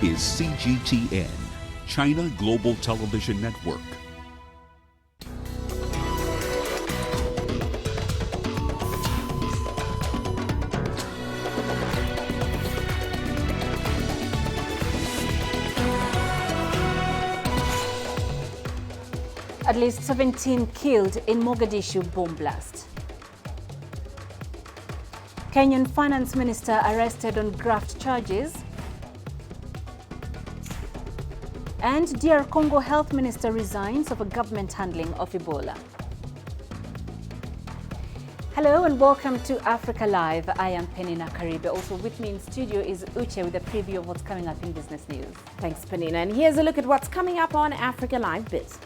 is CGTN, China Global Television Network. At least 17 killed in Mogadishu bomb blast. Kenyan finance minister arrested on graft charges. And DR Congo health minister resigns over government handling of Ebola. Hello and welcome to Africa Live. I am Penina Karibe. Also with me in studio is Uche with a preview of what's coming up in business news. Thanks, Penina. And here's a look at what's coming up on Africa Live Biz.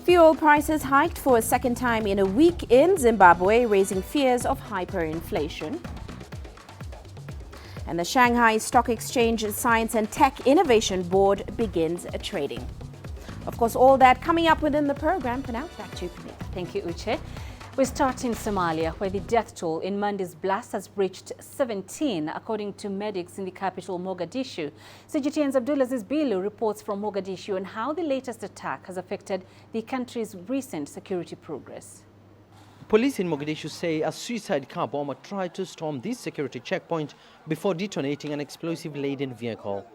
Fuel prices hiked for a second time in a week in Zimbabwe, raising fears of hyperinflation. And the Shanghai Stock Exchange Science and Tech Innovation Board begins trading. Of course, all that coming up within the program. For now, back to you, Penina. Thank you, Uche. We start in Somalia, where the death toll in Monday's blast has reached 17, according to medics in the capital, Mogadishu. CGTN's Abdulaziz Bilu reports from Mogadishu on how the latest attack has affected the country's recent security progress. Police in Mogadishu say a suicide car bomber tried to storm this security checkpoint before detonating an explosive-laden vehicle.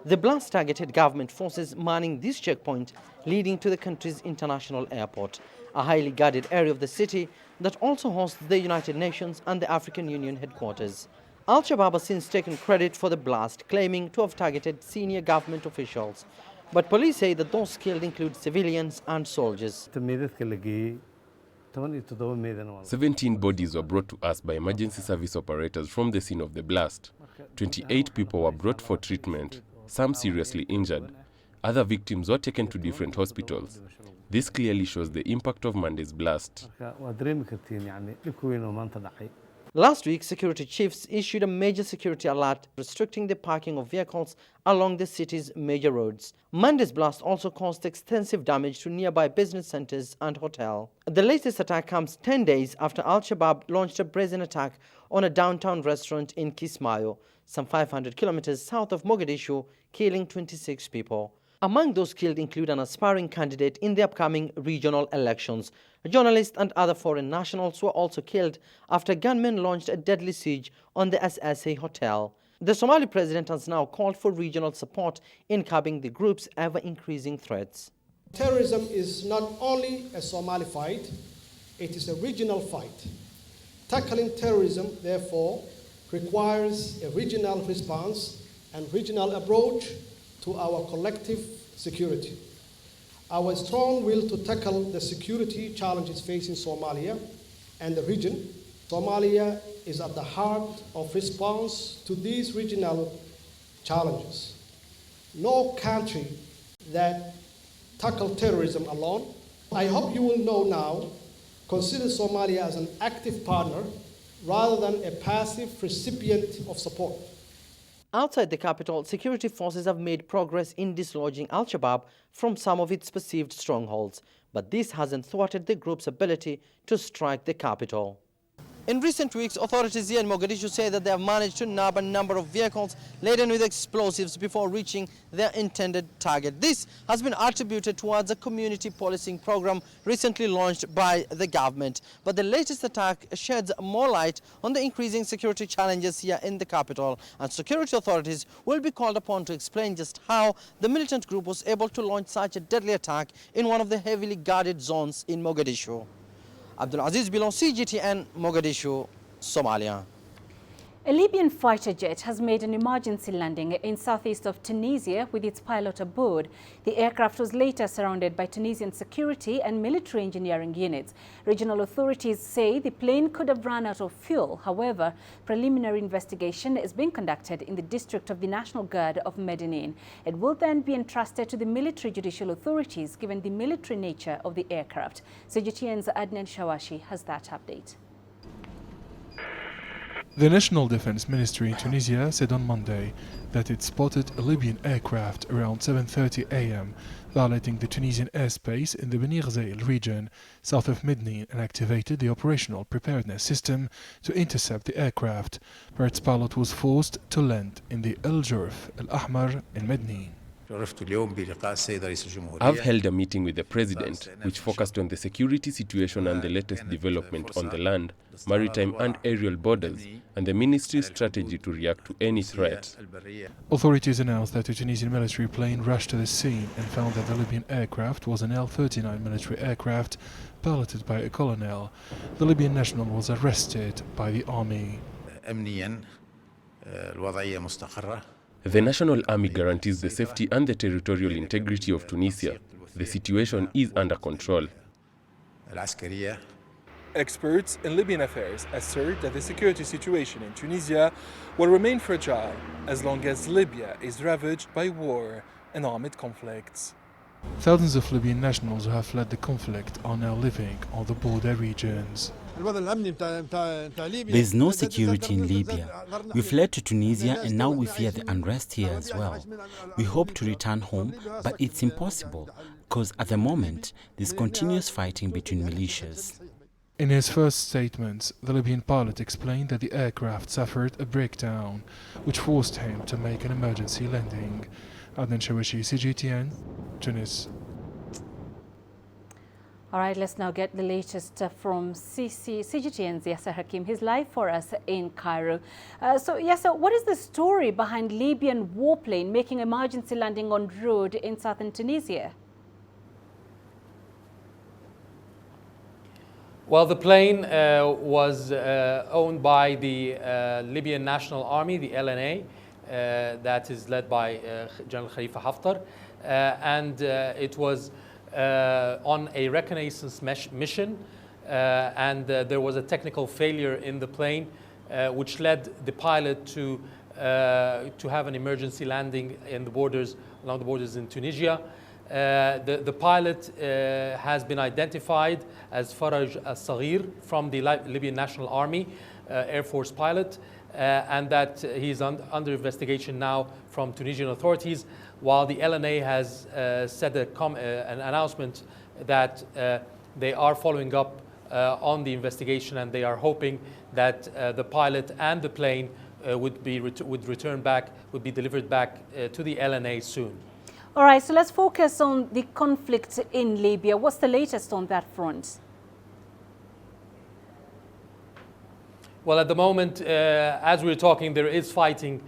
The blast targeted government forces manning this checkpoint, leading to the country's international airport, a highly guarded area of the city that also hosts the United Nations and the African Union headquarters. Al-Shabaab has since taken credit for the blast, claiming to have targeted senior government officials. But police say that those killed include civilians and soldiers. 17 bodies were brought to us by emergency service operators from the scene of the blast. 28 people were brought for treatment, some seriously injured. Other victims were taken to different hospitals. This clearly shows the impact of Monday's blast. Last week, security chiefs issued a major security alert restricting the parking of vehicles along the city's major roads. Monday's blast also caused extensive damage to nearby business centers and hotels. The latest attack comes 10 days after Al-Shabaab launched a brazen attack on a downtown restaurant in Kismayo, some 500 kilometers south of Mogadishu, killing 26 people. Among those killed include an aspiring candidate in the upcoming regional elections. A journalist and other foreign nationals were also killed after gunmen launched a deadly siege on the SSA hotel. The Somali president has now called for regional support in curbing the group's ever-increasing threats. Terrorism is not only a Somali fight, it is a regional fight. Tackling terrorism, therefore, requires a regional response and regional approach to our collective security. Our strong will to tackle the security challenges facing Somalia and the region. Somalia is at the heart of response to these regional challenges. No country that tackles terrorism alone. I hope you will know now, consider Somalia as an active partner rather than a passive recipient of support. Outside the capital, security forces have made progress in dislodging Al-Shabaab from some of its perceived strongholds, but this hasn't thwarted the group's ability to strike the capital. In recent weeks, authorities here in Mogadishu say that they have managed to nab a number of vehicles laden with explosives before reaching their intended target. This has been attributed towards a community policing program recently launched by the government. But the latest attack sheds more light on the increasing security challenges here in the capital, and security authorities will be called upon to explain just how the militant group was able to launch such a deadly attack in one of the heavily guarded zones in Mogadishu. Abdulaziz Bilu, CGTN, Mogadishu, Somalia. A Libyan fighter jet has made an emergency landing in southeast of Tunisia with its pilot aboard. The aircraft was later surrounded by Tunisian security and military engineering units. Regional authorities say the plane could have run out of fuel. However, preliminary investigation is being conducted in the district of the National Guard of Medellin. It will then be entrusted to the military judicial authorities given the military nature of the aircraft. CGTN's Adnan Shawashi has that update. The National Defense Ministry in Tunisia said on Monday that it spotted a Libyan aircraft around 7:30 a.m. violating the Tunisian airspace in the Beni Ghazail region, south of Medellin, and activated the operational preparedness system to intercept the aircraft, where its pilot was forced to land in the El Jurf Al Ahmar in Medellin. I've held a meeting with the President, which focused on the security situation and the latest development on the land, maritime and aerial borders, and the ministry's strategy to react to any threat. Authorities announced that a Tunisian military plane rushed to the scene and found that the Libyan aircraft was an L-39 military aircraft piloted by a colonel. The Libyan national was arrested by the army. The National Army guarantees the safety and the territorial integrity of Tunisia. The situation is under control. Experts in Libyan affairs assert that the security situation in Tunisia will remain fragile as long as Libya is ravaged by war and armed conflicts. Thousands of Libyan nationals who have fled the conflict are now living on the border regions. There's no security in Libya. We fled to Tunisia and now we fear the unrest here as well. We hope to return home, but it's impossible because at the moment there's continuous fighting between militias. In his first statement, the Libyan pilot explained that the aircraft suffered a breakdown, which forced him to make an emergency landing. Adnan Shawashi, CGTN, Tunis. All right, let's now get the latest from CGTN's Yasser Hakim. He's live for us in Cairo. So Yasser, what is the story behind Libyan warplane making emergency landing on road in southern Tunisia? Well, the plane was owned by the Libyan National Army, the LNA, that is led by General Khalifa Haftar, and it was on a reconnaissance mission, and there was a technical failure in the plane, which led the pilot to have an emergency landing in the borders, along the borders in Tunisia. The pilot has been identified as Faraj al-Saghir from the Libyan National Army, Air Force pilot, and that he's under investigation now from Tunisian authorities, while the LNA has said an announcement that they are following up on the investigation, and they are hoping that the pilot and the plane would be delivered back to the LNA soon. All right, so let's focus on the conflict in Libya. What's the latest on that front? Well, at the moment, as we're talking, there is fighting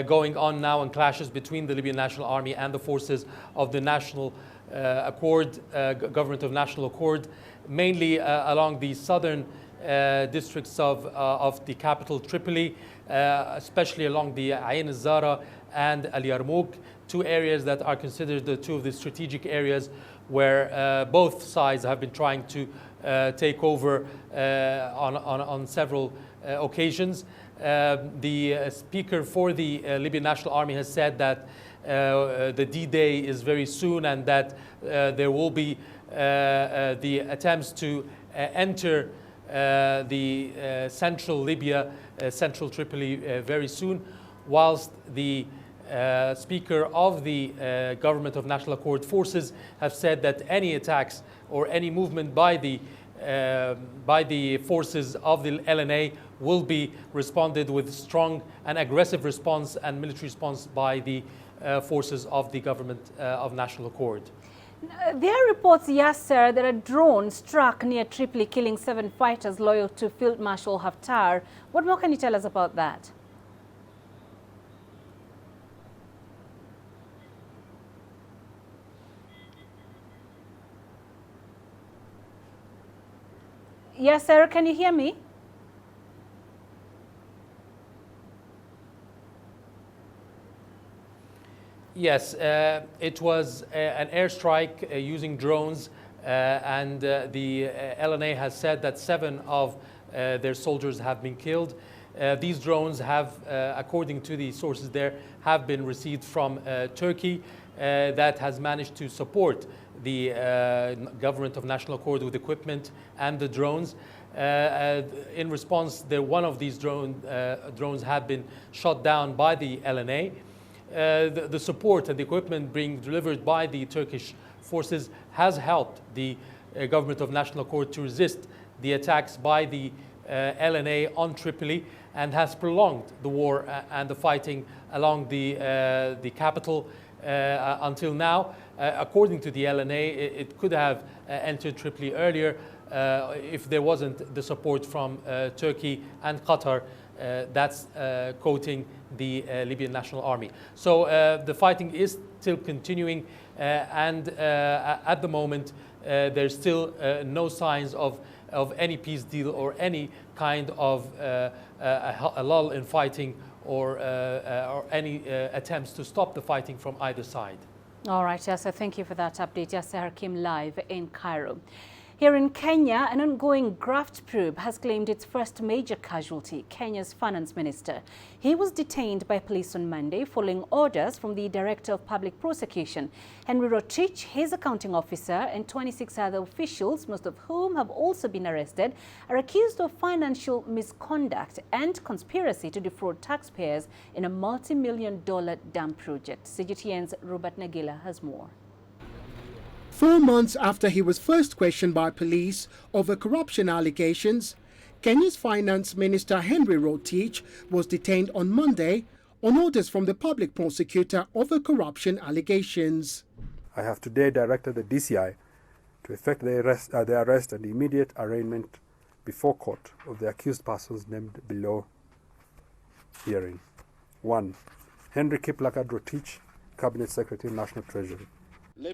going on now and clashes between the Libyan National Army and the forces of the National Government of National Accord, mainly along the southern districts of the capital Tripoli, especially along the Ain al-Zara and Al Yarmouk, two areas that are considered the two of the strategic areas where both sides have been trying to take over on several occasions. The speaker for the Libyan National Army has said that the D-Day is very soon, and that there will be the attempts to enter the central Libya, central Tripoli very soon, whilst the speaker of the Government of National Accord forces have said that any attacks or any movement by the forces of the LNA will be responded with strong and aggressive response and military response by the forces of the Government of National Accord. There are reports, Yasser, that a drone struck near Tripoli, killing 7 fighters loyal to Field Marshal Haftar. What more can you tell us about that? Yes, Sarah, can you hear me? Yes, it was an airstrike using drones, and the LNA has said that 7 of their soldiers have been killed. These drones have, according to the sources there, have been received from Turkey, that has managed to support the Government of National Accord with equipment and the drones. In response, one of these drones had been shot down by the LNA. the support and the equipment being delivered by the Turkish forces has helped the government of national accord to resist the attacks by the LNA on Tripoli, and has prolonged the war and the fighting along the capital until now. According to the LNA, it could have entered Tripoli earlier if there wasn't the support from Turkey and Qatar that's coating the Libyan National Army. So the fighting is still continuing, and at the moment there's still no signs of any peace deal or any kind of a lull in fighting or any attempts to stop the fighting from either side. All right, Yasser, thank you for that update. Yasser Hakim live in Cairo. Here in Kenya, an ongoing graft probe has claimed its first major casualty, Kenya's finance minister. He was detained by police on Monday following orders from the Director of Public Prosecution. Henry Rotich, his accounting officer, and 26 other officials, most of whom have also been arrested, are accused of financial misconduct and conspiracy to defraud taxpayers in a multi-million-dollar dam project. CGTN's Robert Nagila has more. 4 months after he was first questioned by police over corruption allegations, Kenya's finance minister Henry Rotich was detained on Monday on orders from the public prosecutor over corruption allegations. I have today directed the DCI to effect the arrest and immediate arraignment before court of the accused persons named below herein. 1. Henry Kiplagat Rotich, Cabinet Secretary, National Treasury.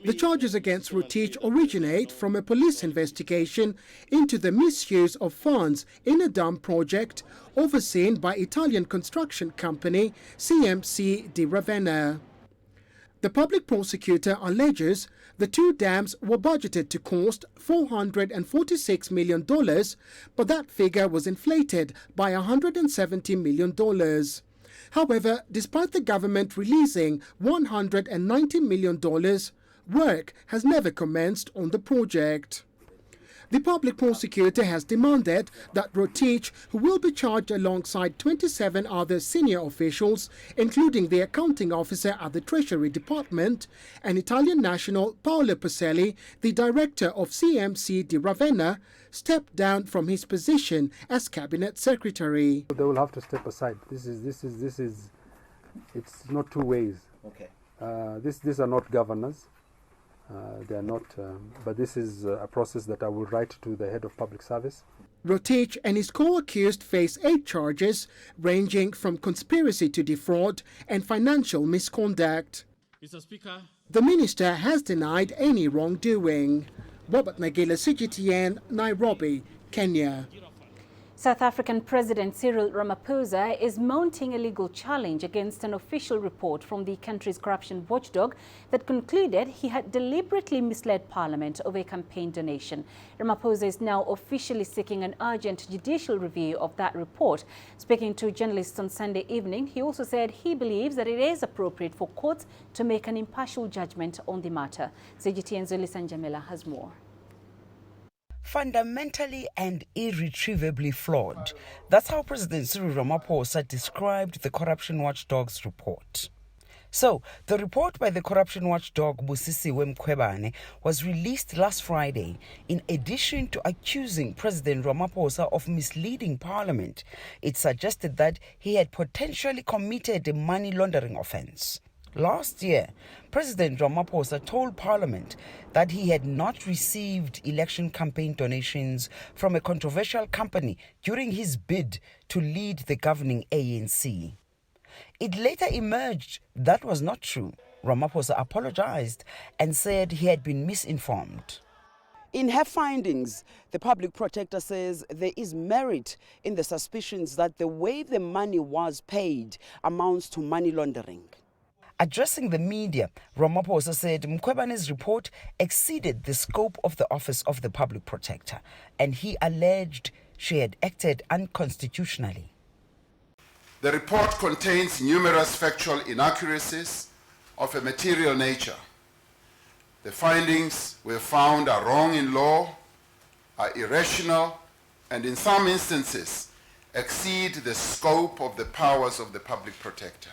The charges against Rotich originate from a police investigation into the misuse of funds in a dam project overseen by Italian construction company CMC di Ravenna. The public prosecutor alleges the two dams were budgeted to cost $446 million, but that figure was inflated by $170 million. However, despite the government releasing $190 million, work has never commenced on the project. The public prosecutor has demanded that Rotich, who will be charged alongside 27 other senior officials, including the accounting officer at the Treasury Department, and Italian national Paolo Pacelli, the director of CMC di Ravenna, step down from his position as cabinet secretary. They will have to step aside. This is it's not two ways. Okay. These are not governors. They are not, but this is a process that I will write to the head of public service. Rotich and his co-accused face 8 charges ranging from conspiracy to defraud and financial misconduct. Mr. Speaker, the minister has denied any wrongdoing. Robert Nagila, CGTN, Nairobi, Kenya. South African President Cyril Ramaphosa is mounting a legal challenge against an official report from the country's corruption watchdog that concluded he had deliberately misled Parliament over a campaign donation. Ramaphosa is now officially seeking an urgent judicial review of that report. Speaking to journalists on Sunday evening, he also said he believes that it is appropriate for courts to make an impartial judgment on the matter. CGTN's Olisan Jamela has more. Fundamentally and irretrievably flawed. That's how President Cyril Ramaphosa described the corruption watchdog's report. So, the report by the corruption watchdog Busisiwe Mkhwebane was released last Friday. In addition to accusing President Ramaphosa of misleading Parliament, it suggested that he had potentially committed a money laundering offence. Last year, President Ramaphosa told Parliament that he had not received election campaign donations from a controversial company during his bid to lead the governing ANC. It later emerged that was not true. Ramaphosa apologized and said he had been misinformed. In her findings, the public protector says there is merit in the suspicions that the way the money was paid amounts to money laundering. Addressing the media, Ramaphosa said Mkhwebane's report exceeded the scope of the Office of the Public Protector, and he alleged she had acted unconstitutionally. The report contains numerous factual inaccuracies of a material nature. The findings we found are wrong in law, are irrational, and in some instances exceed the scope of the powers of the public protector.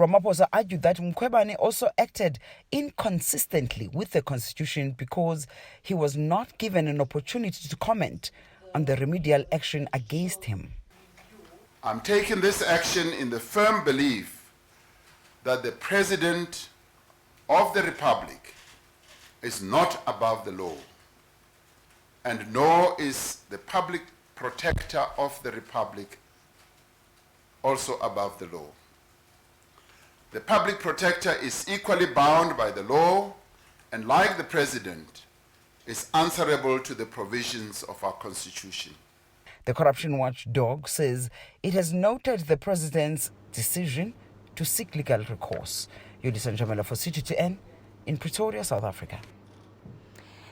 Ramaphosa argued that Mkhwebane also acted inconsistently with the constitution because he was not given an opportunity to comment on the remedial action against him. I'm taking this action in the firm belief that the President of the Republic is not above the law, and nor is the Public Protector of the Republic also above the law. The Public Protector is equally bound by the law and, like the President, is answerable to the provisions of our Constitution. The corruption watchdog says it has noted the President's decision to seek legal recourse. Yudisa Njamela for CGTN in Pretoria, South Africa.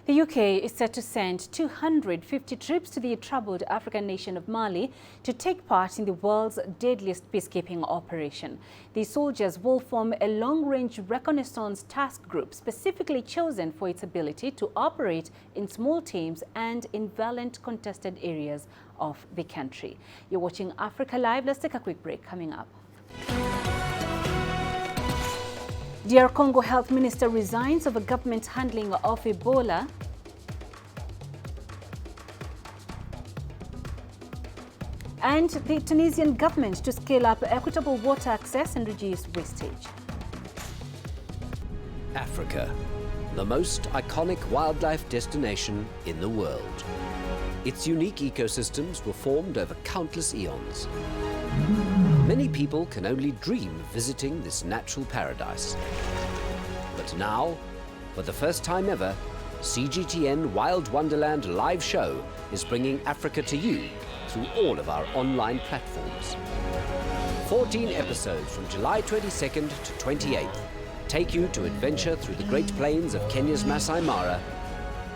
The UK is set to send 250 troops to the troubled African nation of Mali to take part in the world's deadliest peacekeeping operation. These soldiers will form a long-range reconnaissance task group specifically chosen for its ability to operate in small teams and in violent contested areas of the country. You're watching Africa Live. Let's take a quick break. Coming up. DR Congo Health Minister resigns over government handling of Ebola. And the Tunisian government to scale up equitable water access and reduce wastage. Africa, the most iconic wildlife destination in the world. Its unique ecosystems were formed over countless eons. Many people can only dream of visiting this natural paradise. But now, for the first time ever, CGTN Wild Wonderland live show is bringing Africa to you through all of our online platforms. 14 episodes from July 22nd to 28th take you to adventure through the Great Plains of Kenya's Masai Mara,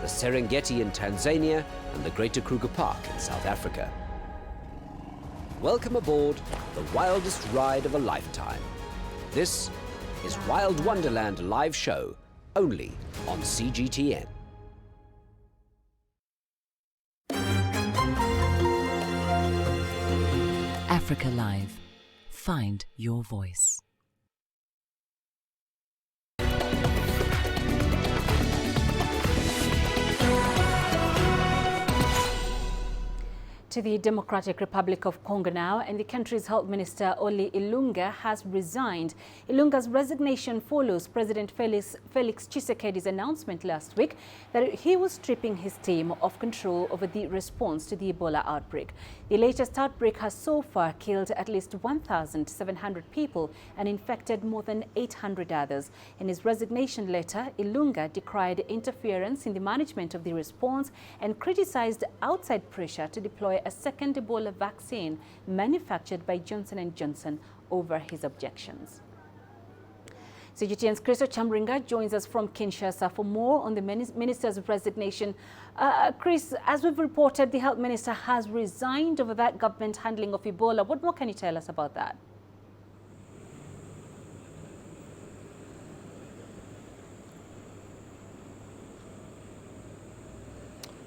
the Serengeti in Tanzania, and the Greater Kruger Park in South Africa. Welcome aboard the wildest ride of a lifetime. This is Wild Wonderland live show, only on CGTN. Africa Live. Find your voice. To the Democratic Republic of Congo now, and the country's health minister, Oli Ilunga, has resigned. Ilunga's resignation follows President Felix Tshisekedi's announcement last week that he was stripping his team of control over the response to the Ebola outbreak. The latest outbreak has so far killed at least 1,700 people and infected more than 800 others. In his resignation letter, Ilunga decried interference in the management of the response and criticized outside pressure to deploy a second Ebola vaccine manufactured by Johnson & Johnson over his objections. CGTN's Chris Chamringa joins us from Kinshasa for more on the minister's resignation. Chris, as we've reported, the health minister has resigned over that government handling of Ebola. What more can you tell us about that?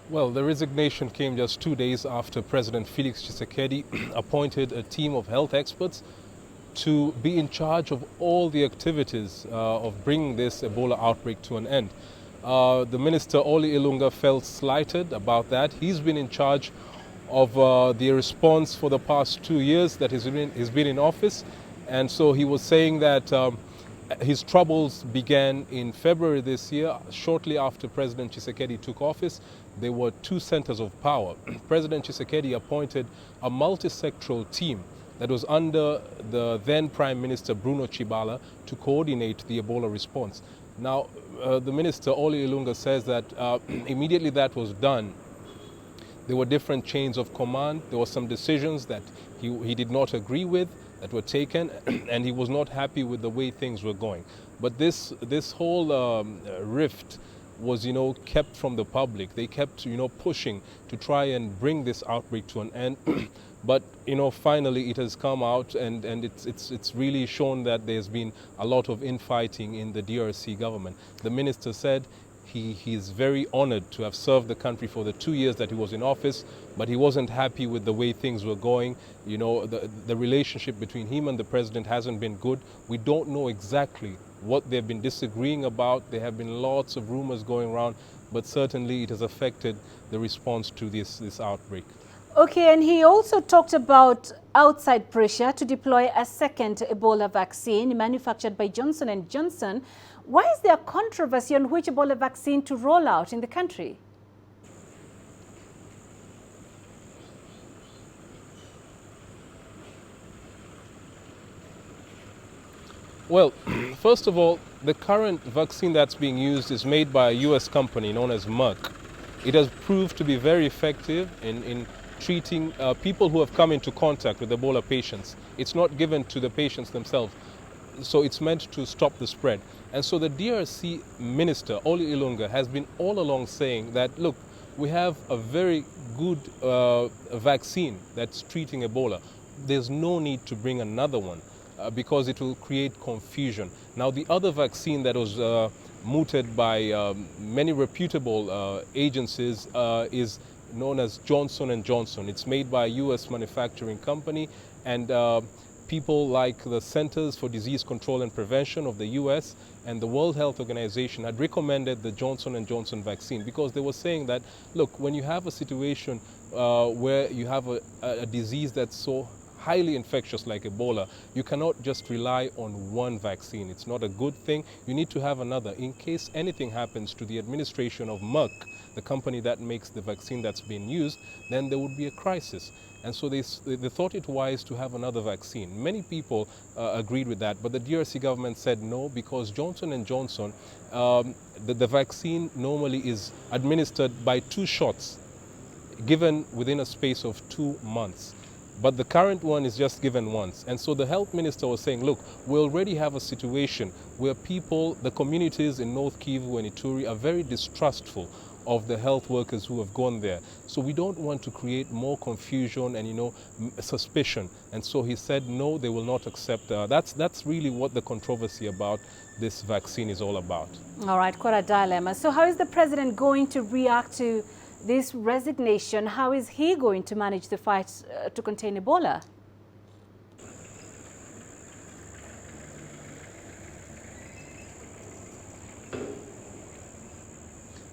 Well, the resignation came just 2 days after President Felix Tshisekedi appointed a team of health experts to be in charge of all the activities of bringing this Ebola outbreak to an end. The minister, Oli Ilunga, felt slighted about that. He's been in charge of the response for the past 2 years that he's been in office. And so he was saying that his troubles began in February this year, shortly after President Tshisekedi took office. There were two centers of power. President Tshisekedi appointed a multi-sectoral team that was under the then Prime Minister Bruno Tshibala to coordinate the Ebola response. Now, the minister, Oli Ilunga, says that immediately that was done, there were different chains of command. There were some decisions that he did not agree with that were taken, and he was not happy with the way things were going. But this whole rift was, kept from the public. They kept, pushing to try and bring this outbreak to an end. But, finally it has come out, and it's really shown that there's been a lot of infighting in the DRC government. The minister said He's very honored to have served the country for the 2 years that he was in office, but he wasn't happy with the way things were going. You know, the relationship between him and the president hasn't been good. We don't know exactly what they've been disagreeing about. There have been lots of rumors going around, but certainly it has affected the response to this outbreak. Okay, and he also talked about outside pressure to deploy a second Ebola vaccine manufactured by Johnson & Johnson. Why is there controversy on which Ebola vaccine to roll out in the country? Well, first of all, the current vaccine that's being used is made by a US company known as Merck. It has proved to be very effective in treating people who have come into contact with Ebola patients. It's not given to the patients themselves, so it's meant to stop the spread. And so the DRC minister, Oli Ilunga, has been all along saying that, look, we have a very good vaccine that's treating Ebola. There's no need to bring another one because it will create confusion. Now, the other vaccine that was mooted by many reputable agencies is known as Johnson & Johnson. It's made by a US manufacturing company, and people like the Centers for Disease Control and Prevention of the US and the World Health Organization had recommended the Johnson & Johnson vaccine because they were saying that, look, when you have a situation where you have a disease that's so highly infectious like Ebola, you cannot just rely on one vaccine. It's not a good thing. You need to have another in case anything happens to the administration of Merck, the company that makes the vaccine that's being used, then there would be a crisis. And so they thought it wise to have another vaccine. Many people agreed with that, but the DRC government said no, because Johnson & Johnson, the vaccine normally is administered by 2 shots, given within a space of 2 months. But the current one is just given once. And so the health minister was saying, look, we already have a situation where people, the communities in North Kivu and Ituri are very distrustful of the health workers who have gone there. So we don't want to create more confusion and, you know, suspicion. And so he said, no, they will not accept. That's really what the controversy about this vaccine is all about. All right, quite a dilemma. So how is the president going to react to this resignation? How is he going to manage the fight to contain Ebola?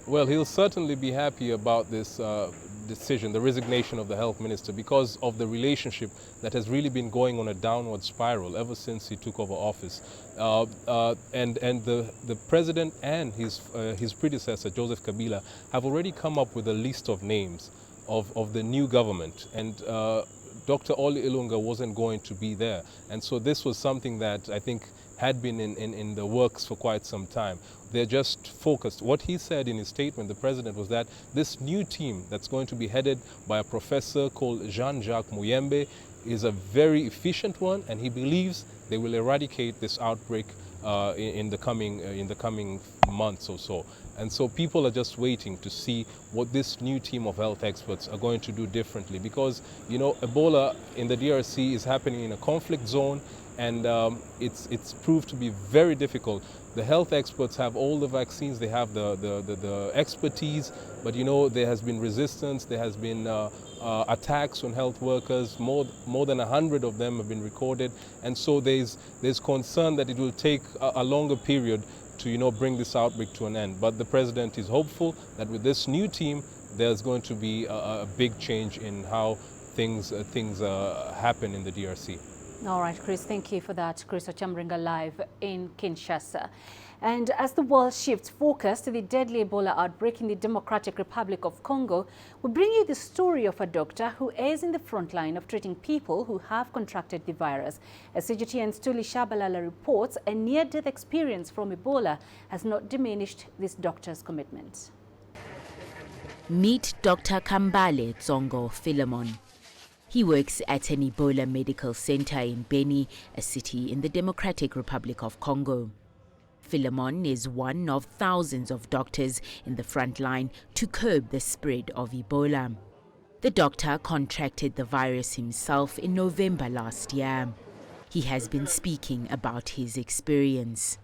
Well, he'll certainly be happy about this decision, the resignation of the health minister, because of the relationship that has really been going on a downward spiral ever since he took over office. And the president and his predecessor, Joseph Kabila, have already come up with a list of names of the new government. And Dr. Oli Ilunga wasn't going to be there. And so this was something that I think had been in the works for quite some time. They're just focused. What he said in his statement, the president, was that this new team that's going to be headed by a professor called Jean-Jacques Muyembe is a very efficient one, and he believes they will eradicate this outbreak in the coming months or so. And so people are just waiting to see what this new team of health experts are going to do differently, because, you know, Ebola in the DRC is happening in a conflict zone, and it's proved to be very difficult. The health experts have all the vaccines, they have the expertise, but, you know, there has been resistance, there has been attacks on health workers. More than 100 of them have been recorded, and so there's concern that it will take a longer period to, you know, bring this outbreak to an end. But the president is hopeful that with this new team, there's going to be a big change in how things happen in the DRC. All right, Chris, thank you for that. Chris Ochamringa live in Kinshasa. And as the world shifts focus to the deadly Ebola outbreak in the Democratic Republic of Congo, we bring you the story of a doctor who is in the front line of treating people who have contracted the virus. As CGTN's Tuli Shabalala reports, a near-death experience from Ebola has not diminished this doctor's commitment. Meet Dr. Kambale Tsongo Philemon. He works at an Ebola medical center in Beni, a city in the Democratic Republic of Congo. Philemon is one of thousands of doctors in the front line to curb the spread of Ebola. The doctor contracted the virus himself in November last year. He has been speaking about his experience.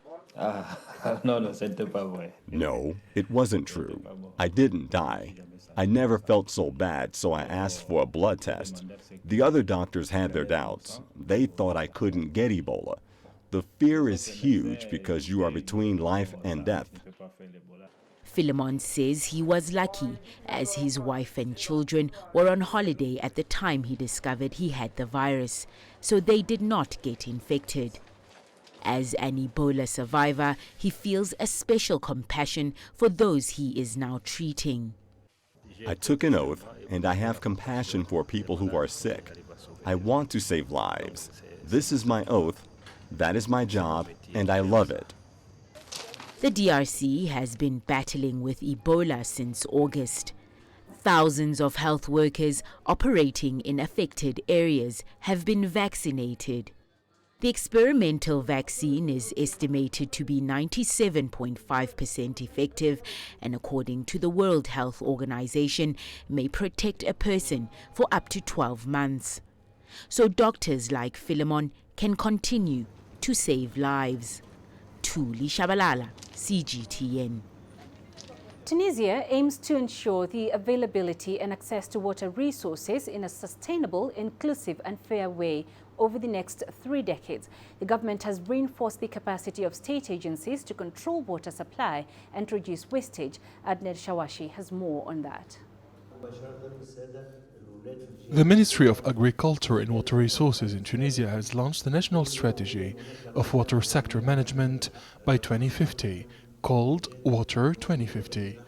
No, it wasn't true. I didn't die. I never felt so bad, so I asked for a blood test. The other doctors had their doubts. They thought I couldn't get Ebola. The fear is huge because you are between life and death. Philemon says he was lucky, as his wife and children were on holiday at the time he discovered he had the virus, so they did not get infected. As an Ebola survivor, he feels a special compassion for those he is now treating. I took an oath, and I have compassion for people who are sick. I want to save lives. This is my oath, that is my job, and I love it. The DRC has been battling with Ebola since August. Thousands of health workers operating in affected areas have been vaccinated. The experimental vaccine is estimated to be 97.5% effective and, according to the World Health Organization, may protect a person for up to 12 months. So doctors like Philemon can continue to save lives. Thuli Shabalala, CGTN. Tunisia aims to ensure the availability and access to water resources in a sustainable, inclusive and fair way over the next 3 decades. The government has reinforced the capacity of state agencies to control water supply and reduce wastage. Adner Shawashi has more on that. The Ministry of Agriculture and Water Resources in Tunisia has launched the National Strategy of Water Sector Management by 2050, called Water 2050.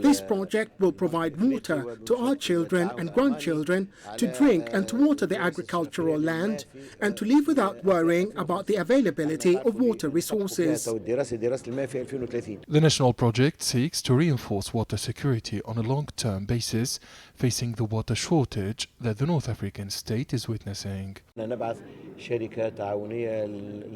This project will provide water to our children and grandchildren to drink and to water the agricultural land and to live without worrying about the availability of water resources. The national project seeks to reinforce water security on a long-term basis, facing the water shortage that the North African state is witnessing.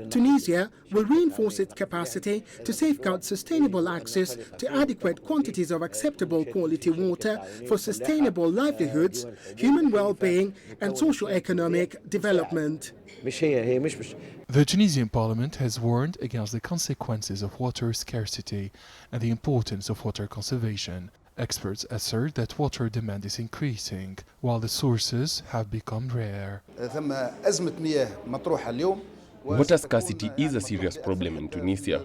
Tunisia will reinforce its capacity to safeguard sustainable access to adequate quantities of acceptable quality water for sustainable livelihoods, human well-being and socio-economic development. The Tunisian parliament has warned against the consequences of water scarcity and the importance of water conservation. Experts assert that water demand is increasing, while the sources have become rare. Water scarcity is a serious problem in Tunisia.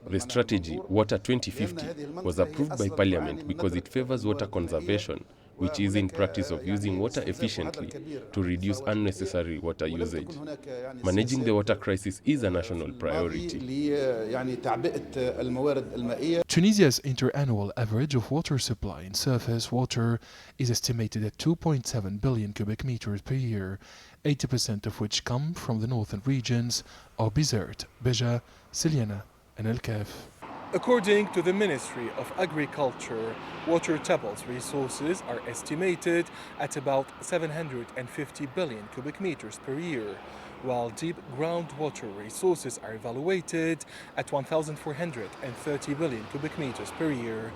The strategy, Water 2050, was approved by Parliament because it favors water conservation, which is in practice of using water efficiently to reduce unnecessary water usage. Managing the water crisis is a national priority. Tunisia's interannual average of water supply in surface water is estimated at 2.7 billion cubic meters per year, 80% of which come from the northern regions of Bizerte, Beja, Siliana and El Kaf. According to the Ministry of Agriculture, water tables resources are estimated at about 750 billion cubic meters per year, while deep groundwater resources are evaluated at 1,430 billion cubic meters per year.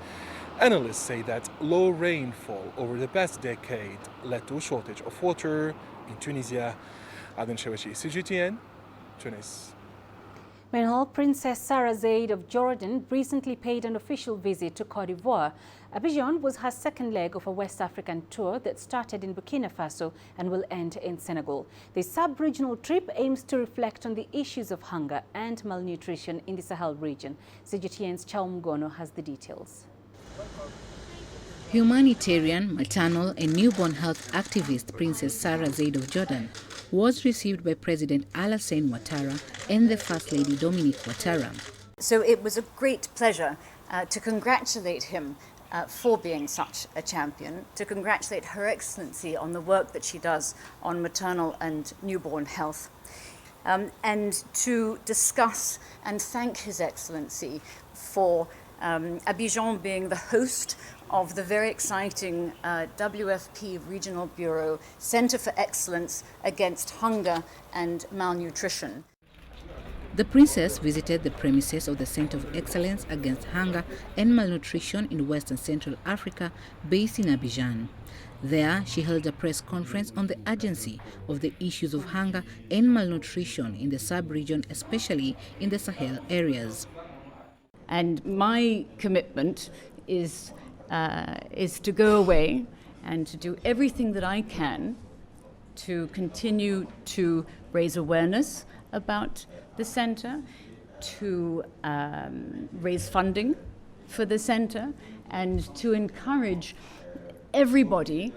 Analysts say that low rainfall over the past decade led to a shortage of water in Tunisia. Adnan Shawashi, CGTN, Tunis. Meanwhile, Princess Sarah Zayed of Jordan recently paid an official visit to Cote d'Ivoire. Abidjan was her second leg of a West African tour that started in Burkina Faso and will end in Senegal. The sub-regional trip aims to reflect on the issues of hunger and malnutrition in the Sahel region. CGTN's Chaum Gono has the details. Humanitarian, maternal and newborn health activist Princess Sarah Zayed of Jordan was received by President Alassane Ouattara and the First Lady Dominique Ouattara. So it was a great pleasure to congratulate him for being such a champion, to congratulate Her Excellency on the work that she does on maternal and newborn health, and to discuss and thank His Excellency for Abidjan being the host of the very exciting WFP Regional Bureau Center for Excellence Against Hunger and Malnutrition. The princess visited the premises of the Center of Excellence Against Hunger and Malnutrition in Western Central Africa, based in Abidjan. There, she held a press conference on the urgency of the issues of hunger and malnutrition in the sub-region, especially in the Sahel areas. And my commitment is to go away and to do everything that I can to continue to raise awareness about the centre, to raise funding for the centre, and to encourage everybody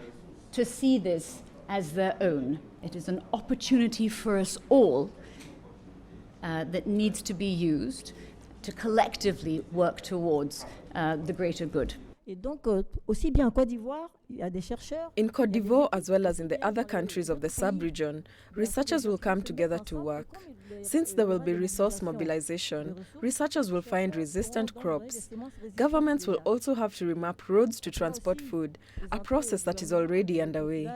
to see this as their own. It is an opportunity for us all that needs to be used to collectively work towards the greater good. In Côte d'Ivoire, as well as in the other countries of the sub-region, researchers will come together to work. Since there will be resource mobilization, researchers will find resistant crops. Governments will also have to remap roads to transport food, a process that is already underway.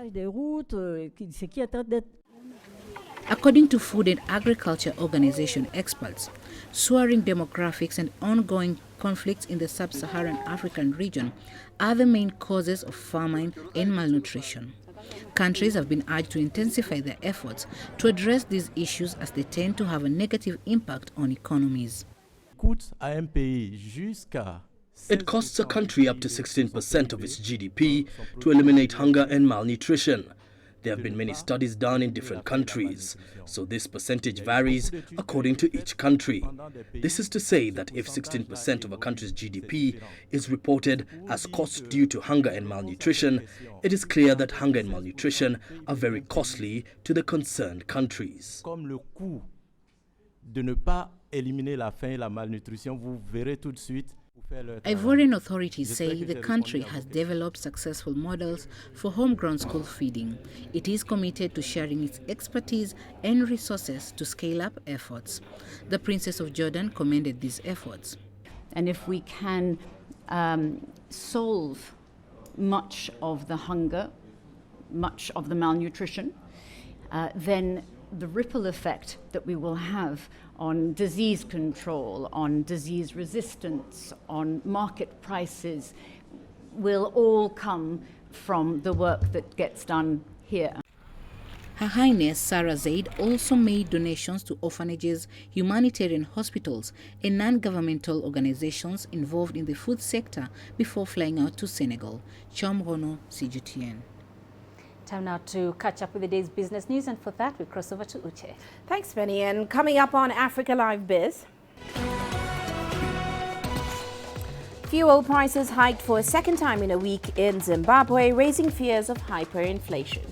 According to Food and Agriculture Organization experts, soaring demographics and ongoing conflicts in the sub-Saharan African region are the main causes of famine and malnutrition. Countries have been urged to intensify their efforts to address these issues as they tend to have a negative impact on economies. It costs a country up to 16% of its GDP to eliminate hunger and malnutrition. There have been many studies done in different countries, so this percentage varies according to each country. This is to say that if 16% of a country's GDP is reported as costs due to hunger and malnutrition, it is clear that hunger and malnutrition are very costly to the concerned countries. Ivorian authorities say the country has developed successful models for homegrown school feeding. It is committed to sharing its expertise and resources to scale up efforts. The Princess of Jordan commended these efforts. And if we can solve much of the hunger, much of the malnutrition, then the ripple effect that we will have on disease control, on disease resistance, on market prices, will all come from the work that gets done here. Her Highness Sarah Zaid also made donations to orphanages, humanitarian hospitals, and non-governmental organizations involved in the food sector before flying out to Senegal. Chamrono, CGTN. Time now to catch up with the day's business news, and for that we cross over to Uche. Thanks, Benny. And coming up on Africa Live Biz, fuel prices hiked for a second time in a week in Zimbabwe, raising fears of hyperinflation.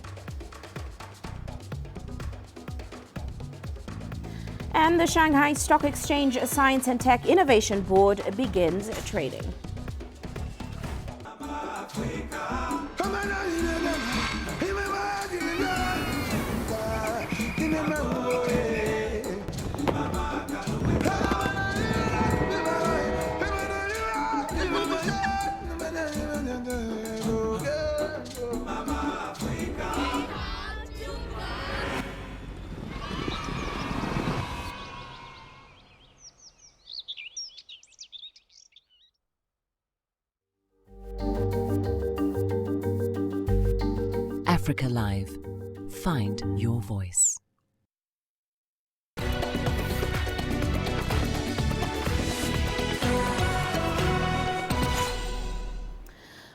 And the Shanghai Stock Exchange Science and Tech Innovation Board begins trading. Africa Live. Find your voice.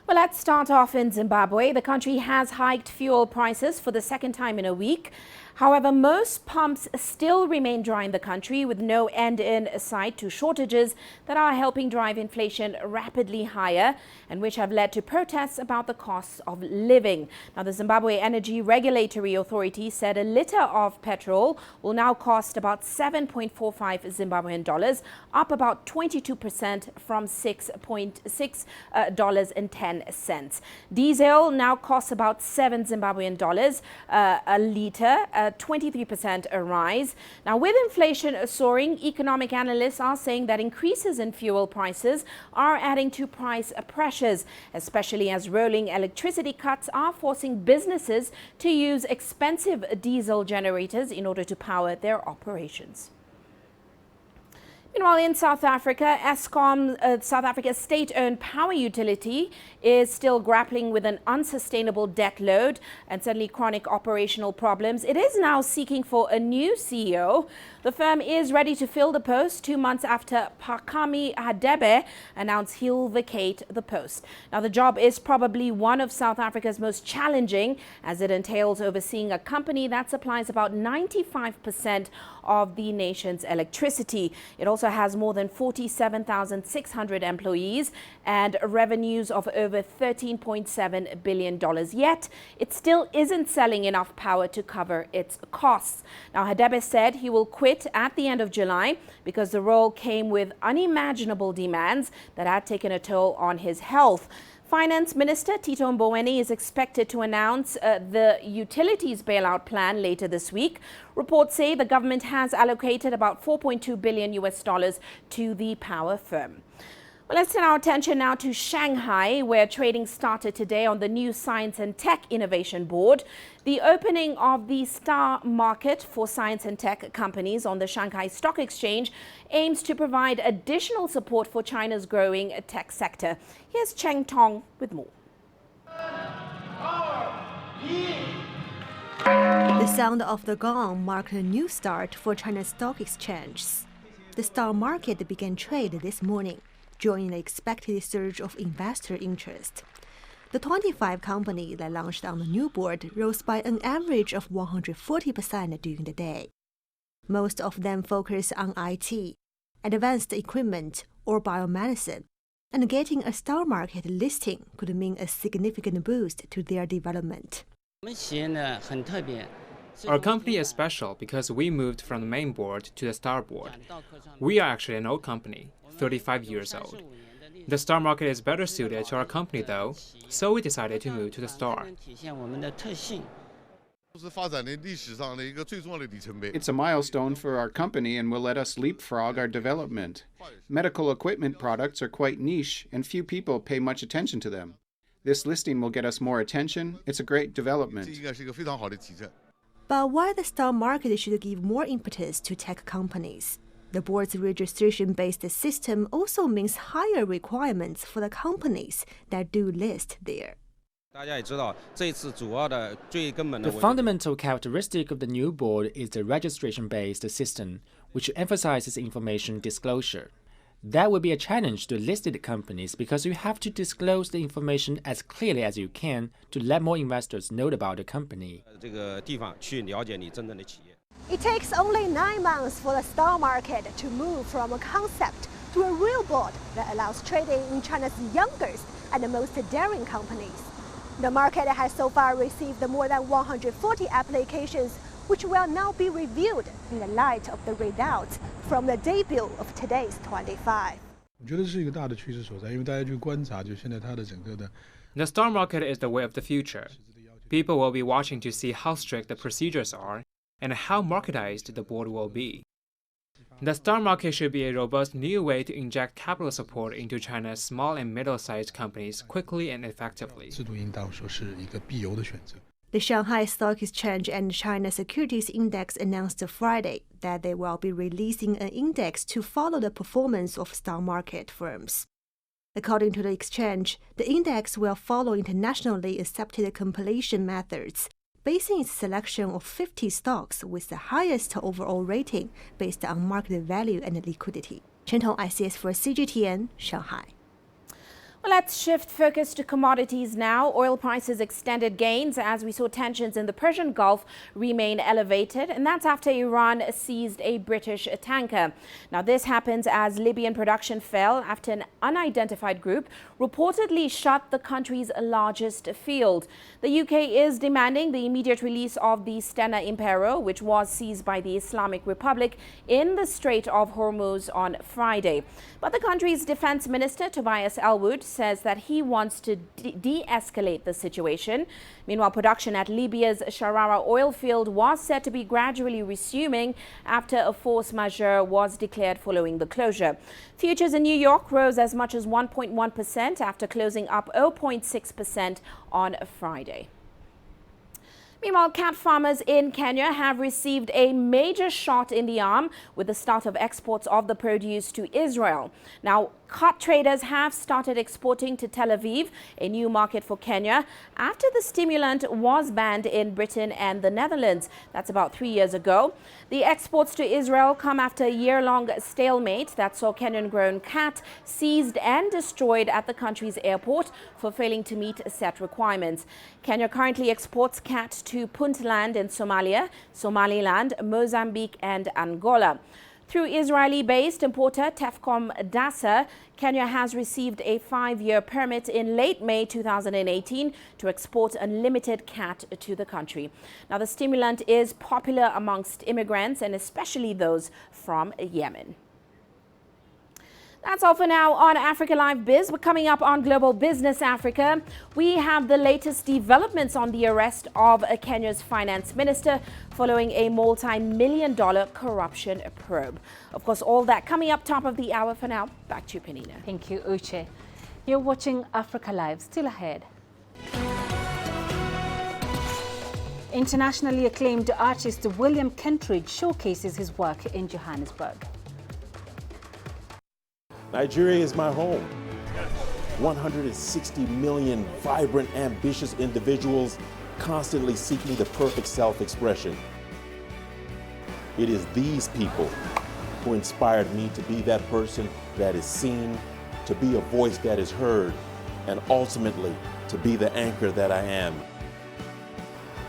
Well, let's start off in Zimbabwe. The country has hiked fuel prices for the second time in a week. However, most pumps still remain dry in the country, with no end in sight to shortages that are helping drive inflation rapidly higher and which have led to protests about the costs of living. Now, the Zimbabwe Energy Regulatory Authority said a litre of petrol will now cost about 7.45 Zimbabwean dollars, up about 22% from $6.10. Diesel now costs about 7 Zimbabwean dollars a litre, 23% a rise. Now, with inflation soaring, economic analysts are saying that increases in fuel prices are adding to price pressures, especially as rolling electricity cuts are forcing businesses to use expensive diesel generators in order to power their operations. Meanwhile, in South Africa, Eskom, South Africa's state-owned power utility, is still grappling with an unsustainable debt load and certainly chronic operational problems. It is now seeking for a new CEO. The firm is ready to fill the post 2 months after Phakami Hadebe announced he'll vacate the post. Now, the job is probably one of South Africa's most challenging, as it entails overseeing a company that supplies about 95% of the nation's electricity. It also has more than 47,600 employees and revenues of over $13.7 billion. Yet, it still isn't selling enough power to cover its costs. Now, Hadebe said he will quit at the end of July because the role came with unimaginable demands that had taken a toll on his health. Finance Minister Tito Mboweni is expected to announce the utilities bailout plan later this week. Reports say the government has allocated about $4.2 billion to the power firm. Well, let's turn our attention now to Shanghai, where trading started today on the new Science and Tech Innovation Board. The opening of the star market for science and tech companies on the Shanghai Stock Exchange aims to provide additional support for China's growing tech sector. Here's Cheng Tong with more. The sound of the gong marked a new start for China's stock exchanges. The star market began trade this morning, joining the expected surge of investor interest. The 25 companies that launched on the new board rose by an average of 140% during the day. Most of them focus on IT, advanced equipment, or biomedicine, and getting a star market listing could mean a significant boost to their development. Our company is special because we moved from the main board to the star board. We are actually an old company, 35 years old. The star market is better suited to our company though, so we decided to move to the star. It's a milestone for our company and will let us leapfrog our development. Medical equipment products are quite niche and few people pay much attention to them. This listing will get us more attention. It's a great development. But why the stock market should give more impetus to tech companies? The board's registration-based system also means higher requirements for the companies that do list there. The fundamental characteristic of the new board is the registration-based system, which emphasizes information disclosure. That will be a challenge to listed companies because you have to disclose the information as clearly as you can to let more investors know about the company. It takes only 9 months for the stock market to move from a concept to a real board that allows trading in China's youngest and most daring companies. The market has so far received more than 140 applications, which will now be reviewed in the light of the results from the debut of today's 25. The star market is the way of the future. People will be watching to see how strict the procedures are and how marketized the board will be. The star market should be a robust new way to inject capital support into China's small and middle-sized companies quickly and effectively. The Shanghai Stock Exchange and China Securities Index announced Friday that they will be releasing an index to follow the performance of stock market firms. According to the exchange, the index will follow internationally accepted compilation methods, basing its selection of 50 stocks with the highest overall rating based on market value and liquidity. Chen Tong, ICS for CGTN, Shanghai. Well, let's shift focus to commodities now. Oil prices extended gains as we saw tensions in the Persian Gulf remain elevated, and that's after Iran seized a British tanker. Now, this happens as Libyan production fell after an unidentified group reportedly shut the country's largest field. The UK is demanding the immediate release of the Stena Impero, which was seized by the Islamic Republic in the Strait of Hormuz on Friday. But the country's defense minister, Tobias Ellwood, says that he wants to de-escalate the situation. Meanwhile, production at Libya's Sharara oil field was said to be gradually resuming after a force majeure was declared following the closure. Futures in New York rose as much as 1.1% after closing up 0.6% on Friday. Meanwhile, cat farmers in Kenya have received a major shot in the arm with the start of exports of the produce to Israel. Now, cat traders have started exporting to Tel Aviv, a new market for Kenya, after the stimulant was banned in Britain and the Netherlands. That's about 3 years ago. The exports to Israel come after a year-long stalemate that saw Kenyan-grown cat seized and destroyed at the country's airport for failing to meet set requirements. Kenya currently exports cat to Puntland in Somalia, Somaliland, Mozambique and Angola. Through Israeli-based importer Tefcom Dasa, Kenya has received a 5-year permit in late May 2018 to export unlimited cat to the country. Now, the stimulant is popular amongst immigrants and especially those from Yemen. That's all for now on Africa Live Biz. But coming up on Global Business Africa, we have the latest developments on the arrest of Kenya's finance minister following a multi-million-dollar corruption probe. Of course, all that coming up top of the hour. For now, back to you, Penina. Thank you, Uche. You're watching Africa Live. Still ahead. Internationally acclaimed artist William Kentridge showcases his work in Johannesburg. Nigeria is my home. 160 million vibrant, ambitious individuals constantly seeking the perfect self-expression. It is these people who inspired me to be that person that is seen, to be a voice that is heard, and ultimately to be the anchor that I am.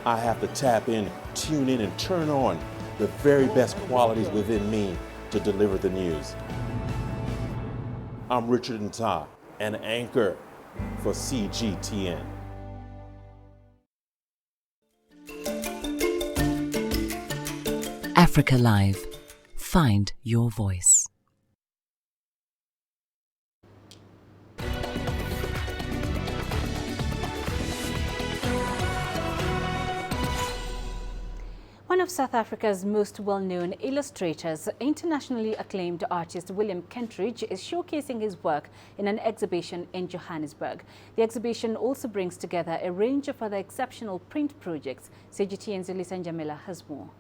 I have to tap in, tune in, and turn on the very best qualities within me to deliver the news. I'm Richard Nta, an anchor for CGTN. Africa Live. Find your voice. One of South Africa's most well-known illustrators, internationally acclaimed artist William Kentridge, is showcasing his work in an exhibition in Johannesburg. The exhibition also brings together a range of other exceptional print projects. CGTN's Elisa Njamela has more.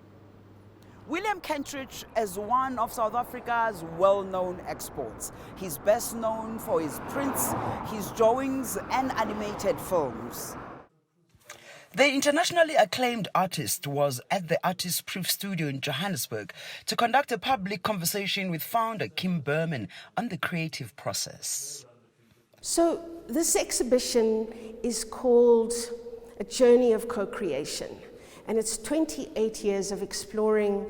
William Kentridge is one of South Africa's well-known exports. He's best known for his prints, his drawings and animated films. The internationally acclaimed artist was at the Artist Proof Studio in Johannesburg to conduct a public conversation with founder Kim Berman on the creative process. So this exhibition is called A Journey of Co-Creation, and it's 28 years of exploring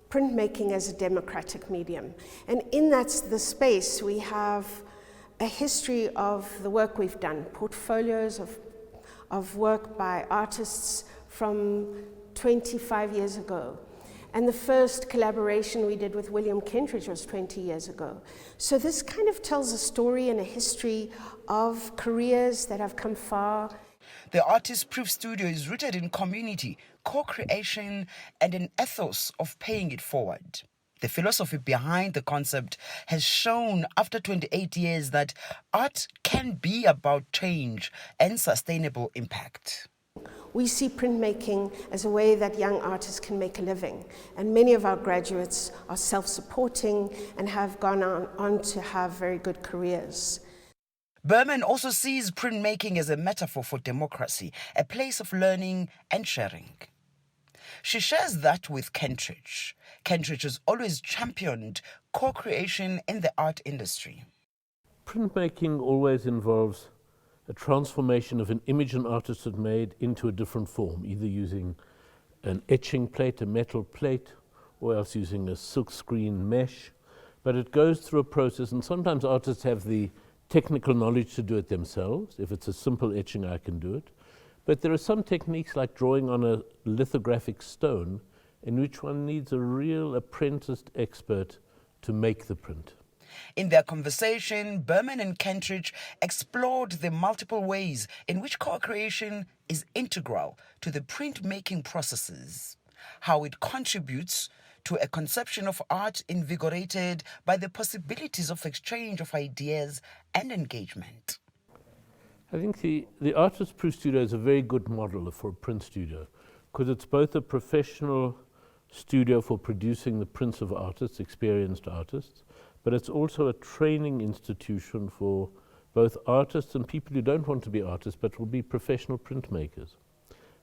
printmaking as a democratic medium. And in the space, we have a history of the work we've done, portfolios of work by artists from 25 years ago. And the first collaboration we did with William Kentridge was 20 years ago. So this kind of tells a story and a history of careers that have come far. The Artist Proof Studio is rooted in community, co-creation, and an ethos of paying it forward. The philosophy behind the concept has shown after 28 years that art can be about change and sustainable impact. We see printmaking as a way that young artists can make a living, and many of our graduates are self-supporting and have gone on to have very good careers. Berman also sees printmaking as a metaphor for democracy, a place of learning and sharing. She shares that with Kentridge. Kentridge has always championed co-creation in the art industry. Printmaking always involves a transformation of an image an artist had made into a different form, either using an etching plate, a metal plate, or else using a silkscreen mesh. But it goes through a process, and sometimes artists have the technical knowledge to do it themselves. If it's a simple etching, I can do it. But there are some techniques like drawing on a lithographic stone in which one needs a real apprenticed expert to make the print. In their conversation, Berman and Kentridge explored the multiple ways in which co-creation is integral to the printmaking processes, how it contributes to a conception of art invigorated by the possibilities of exchange of ideas and engagement. I think the Artist Proof Studio is a very good model for a print studio because it's both a professional studio for producing the prints of artists, experienced artists, but it's also a training institution for both artists and people who don't want to be artists but will be professional printmakers.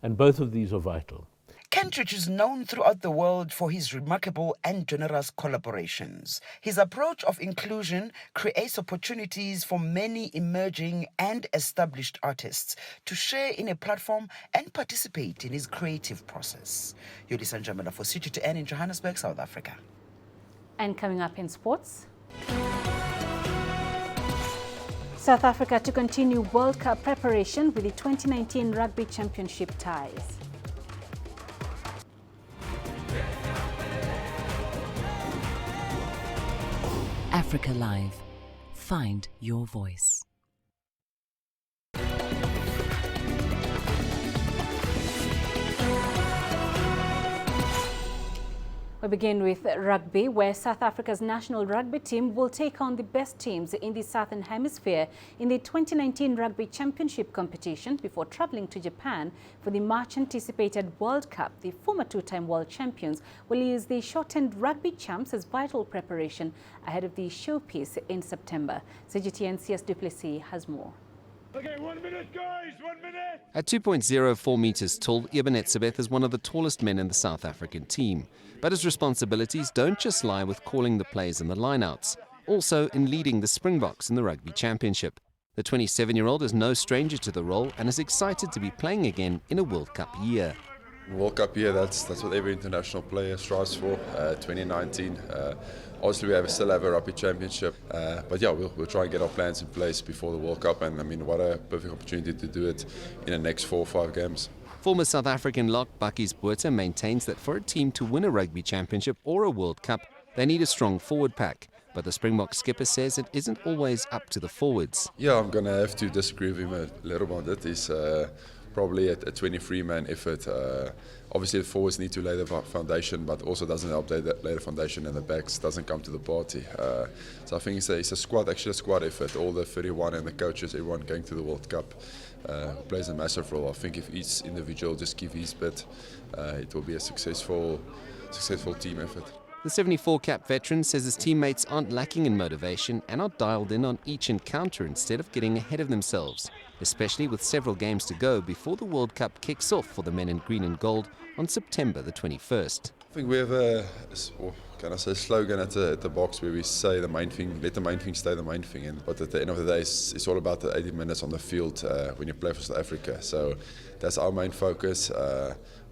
And both of these are vital. Kentridge is known throughout the world for his remarkable and generous collaborations. His approach of inclusion creates opportunities for many emerging and established artists to share in a platform and participate in his creative process. Yolisa Njamela for CGTN in Johannesburg, South Africa. And coming up in sports, South Africa to continue World Cup preparation with the 2019 Rugby Championship ties. Africa Live. Find your voice. We begin with rugby, where South Africa's national rugby team will take on the best teams in the Southern Hemisphere in the 2019 Rugby Championship competition before traveling to Japan for the much-anticipated World Cup. The former two-time world champions will use the shortened rugby champs as vital preparation ahead of the showpiece in September. CGTN CS Duplessis has more. Okay, 1 minute, guys, 1 minute! At 2.04 metres tall, Ebenetzebeth is one of the tallest men in the South African team. But his responsibilities don't just lie with calling the plays and the lineouts, also in leading the Springboks in the Rugby Championship. The 27-year-old is no stranger to the role and is excited to be playing again in a World Cup year. World Cup year, that's what every international player strives for. 2019, obviously we still have a Rugby Championship, but yeah, we'll try and get our plans in place before the World Cup, and I mean, what a perfect opportunity to do it in the next 4 or 5 games. Former South African lock Bakkies Botha maintains that for a team to win a Rugby Championship or a World Cup, they need a strong forward pack. But the Springbok skipper says it isn't always up to the forwards. Yeah, I'm going to have to disagree with him a little bit on that. He's probably a 23-man effort. Obviously, the forwards need to lay the foundation, but also doesn't help lay the foundation, and the backs doesn't come to the party. So I think it's a squad, actually a squad effort. All the 31 and the coaches, everyone going to the World Cup plays a massive role. I think if each individual just give his bit, it will be a successful team effort. The 74-cap veteran says his teammates aren't lacking in motivation and are dialed in on each encounter instead of getting ahead of themselves, especially with several games to go before the World Cup kicks off for the men in green and gold on September the 21st. I think we have a slogan at the box where we say the main thing, let the main thing stay the main thing. But at the end of the day, it's all about the 80 minutes on the field when you play for South Africa. So that's our main focus.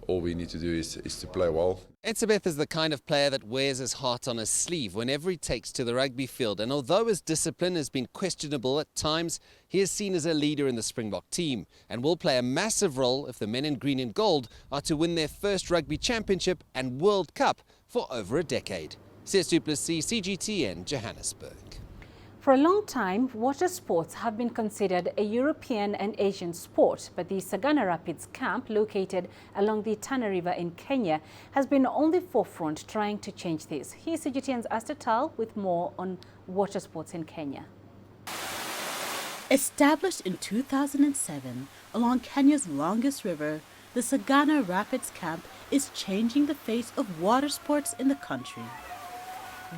All we need to do is to play well. Etzebeth is the kind of player that wears his heart on his sleeve whenever he takes to the rugby field, and although his discipline has been questionable at times, he is seen as a leader in the Springbok team and will play a massive role if the men in green and gold are to win their first Rugby Championship and World Cup for over a decade. CS Duplessis, CGTN, Johannesburg. For a long time, water sports have been considered a European and Asian sport, but the Sagana Rapids camp, located along the Tana River in Kenya, has been on the forefront trying to change this. Here's CGTN's Asta Tal with more on water sports in Kenya. Established in 2007 along Kenya's longest river, the Sagana Rapids camp is changing the face of water sports in the country.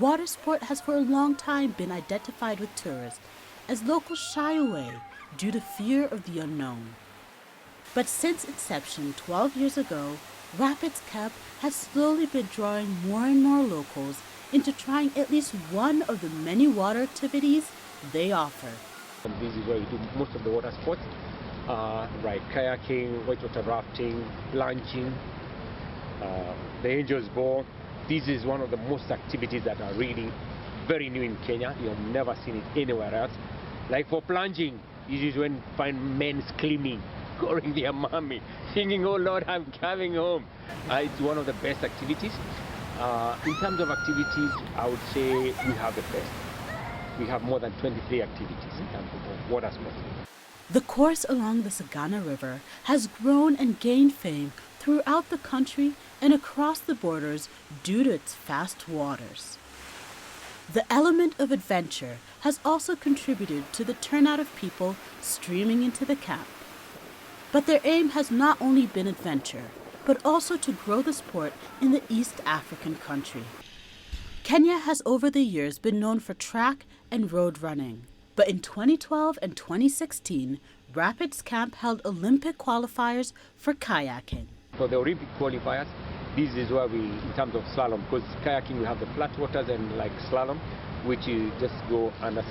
Water sport has for a long time been identified with tourists as locals shy away due to fear of the unknown. But since inception 12 years ago, Rapids Camp has slowly been drawing more and more locals into trying at least one of the many water activities they offer. This is where we do most of the water sports, like kayaking, whitewater rafting, plunging, the Angel's Ball. This is one of the most activities that are really very new in Kenya. You have never seen it anywhere else. Like for plunging, this is when you find men screaming, calling their mommy, singing, "Oh Lord, I'm coming home." It's one of the best activities. In terms of activities, I would say we have the best. We have more than 23 activities in terms of water sports. The course along the Sagana River has grown and gained fame throughout the country and across the borders due to its fast waters. The element of adventure has also contributed to the turnout of people streaming into the camp. But their aim has not only been adventure, but also to grow the sport in the East African country. Kenya has over the years been known for track and road running. But in 2012 and 2016, Rapids Camp held Olympic qualifiers for kayaking. For the Olympic qualifiers, this is where we, in terms of slalom, because kayaking we have the flat waters and like slalom, which you just go under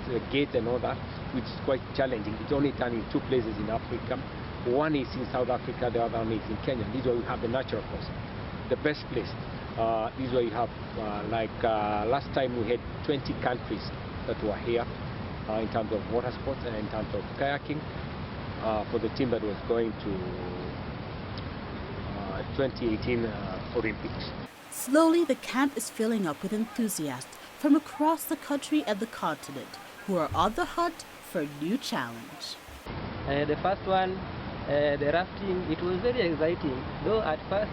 the gate and all that, which is quite challenging. It's only done in 2 places in Africa. One is in South Africa, the other one is in Kenya. This is where we have the natural course, the best place. This is where you have, last time we had 20 countries that were here in terms of water sports and in terms of kayaking for the team that was going to 2018 Olympics. Slowly, the camp is filling up with enthusiasts from across the country and the continent who are on the hunt for a new challenge. The first one, the rafting, it was very exciting. Though at first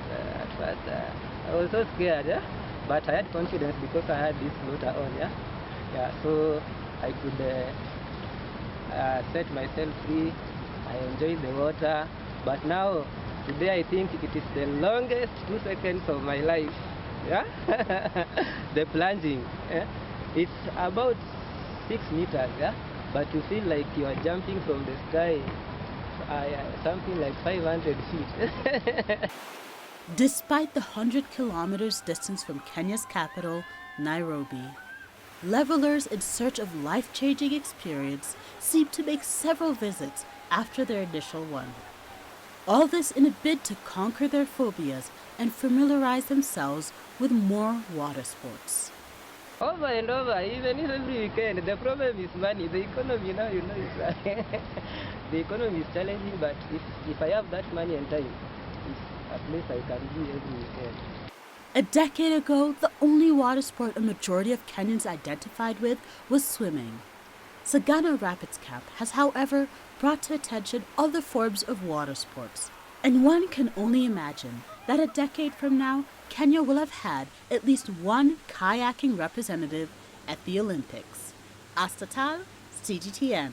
I was so scared, yeah? But I had confidence because I had this motor on, yeah. So I could set myself free. I enjoyed the water. But now, today I think it is the longest 2 seconds of my life, yeah. The plunging, yeah? It's about 6 meters, yeah. But you feel like you are jumping from the sky, something like 500 feet. Despite the 100 kilometers distance from Kenya's capital, Nairobi, levelers in search of life-changing experience seem to make several visits after their initial one. All this in a bid to conquer their phobias and familiarize themselves with more water sports. Over and over, even if every weekend, the problem is money. The economy now, you know, is the economy is challenging, but if I have that money and time, it's a place I can be every weekend. A decade ago, the only water sport a majority of Kenyans identified with was swimming. Sagana Rapids Camp has, however, brought to attention other forms of water sports. And one can only imagine that a decade from now, Kenya will have had at least one kayaking representative at the Olympics. Astatal, CGTN.